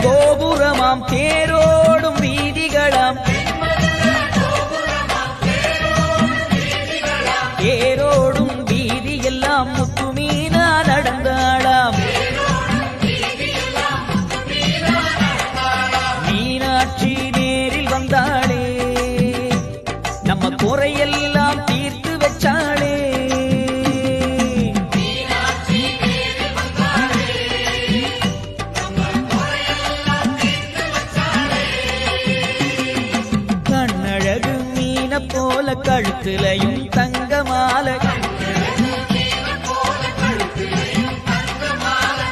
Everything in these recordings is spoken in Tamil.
கோபுரமாம் தேரோடும் வீதிகளாம் தேரோடும் வீதியெல்லாம் முத்துமீனா நடந்தாளாம் மீனாட்சி நேரில் வந்தாளே நம்ம குறையெல்லாம் தீர்த்து வச்சாளே கண்ணழகு மீன போல கழுத்துலையும் தங்கமாலை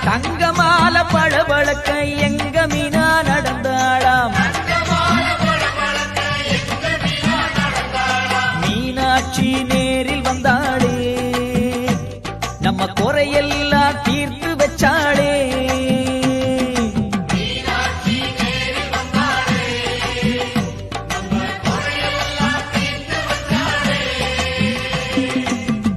தங்கமால பளபளக்க எங்க மீனா நடந்தாளாம் மீனாட்சி நேரில் வந்தாளே நம்ம குறையெல்லாம் தீர்த்து வச்சாளே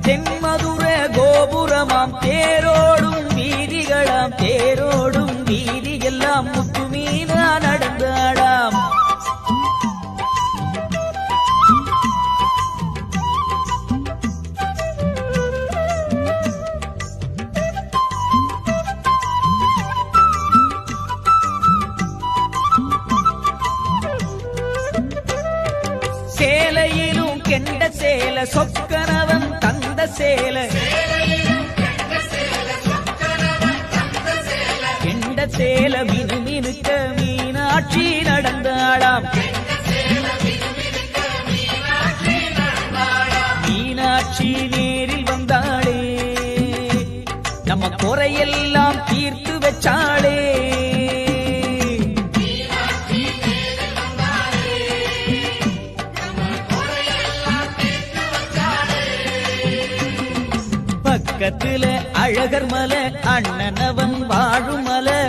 தென்மதுர கோபுரமாம் தேரோடும் வீதிகளாம் தேரோடும் வீதியெல்லாம் முத்துமீனா நடந்தாளாம் சேலையிலும் கெண்ட சேல சொக்கனவன் தந்த சேல கெண்ட சேல மினுமினுக்க மீனாட்சி நடந்தாளாம் மீனாட்சி நேரில் வந்தாளே நம்ம குறையெல்லாம் தீர்த்து வச்சாளே பக்கத்துல அழகர் மலை அண்ணனவன் வாழும் மலை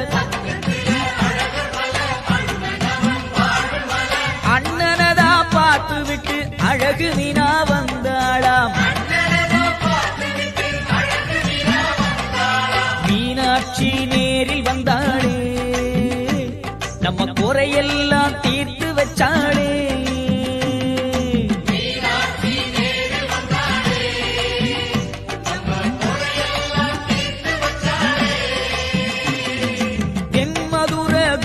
அண்ணனதா பார்த்து விட்டு அழகு மீனா வந்தாளாம் மீனாட்சி நேரில் வந்தாளே நம்ம குறையெல்லாம் தீர்த்து வச்சாளே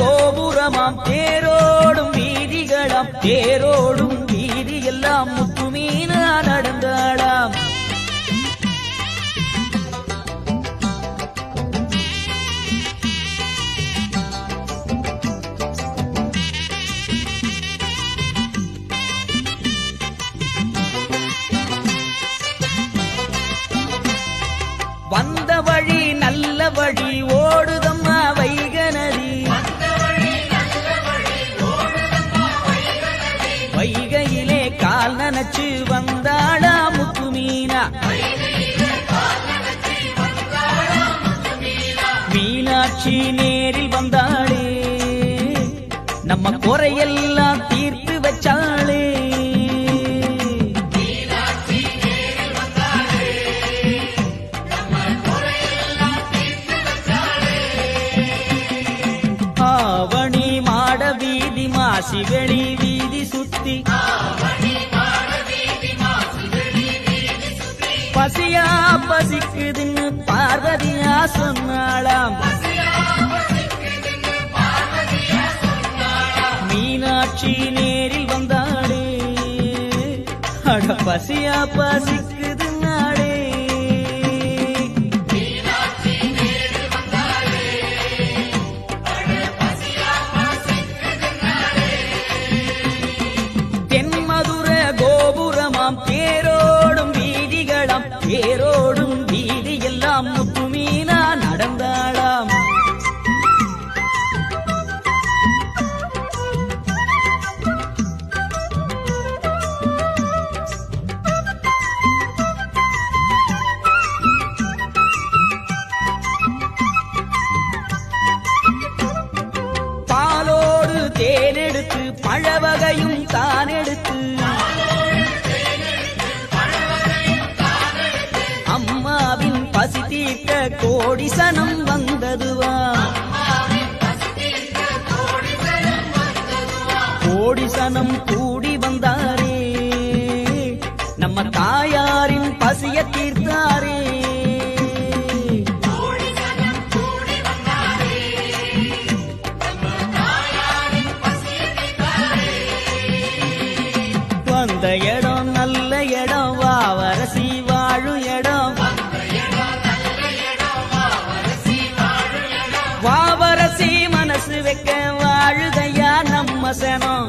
கோபுரமாம் தேரோடும் வீதிகளாம் தேரோடும் வீதியெல்லாம் முத்துமீனா நடந்தாளாம் வந்த வழி நல்ல வழி ஓடுதம்மா வைக நதி வைகையிலே கால் நனைச்சு வந்தாளா முத்துமீனா மீனாட்சி நேரில் வந்தாளே நம்ம குறையெல்லாம் தீர்த்து வச்சாளே ஆவணி மாட வீதி மாசிவெளி வீதி சுத்தி பசியா பசிக்குதுன்னு பார்வதியா சொன்னாளாம் மீனாட்சி நேரில் வந்தாளே அட பசியா பசிக்குதுன்னாளே கோபுரமாம் தேரோடும் வீதிகளாம் தேரோடும் வீதியெல்லாம் முத்துமீனா நடந்தாளாம் பாலோடு தேனெடுத்து பழவகையும் தான் எடுத்து அம்மாவின் பசி தீர்க்க கோடி சனம் வந்ததுவா கோடி சனம் கூடி வந்தாரே நம்ம தாயாரின் பசிய தீர்த்தாரே வந்த இடம் நல்ல இடம் வாவரசி வாழும் இடம் வாவரசி மனசு வைக்க வாழுதையா நம்ம சனம்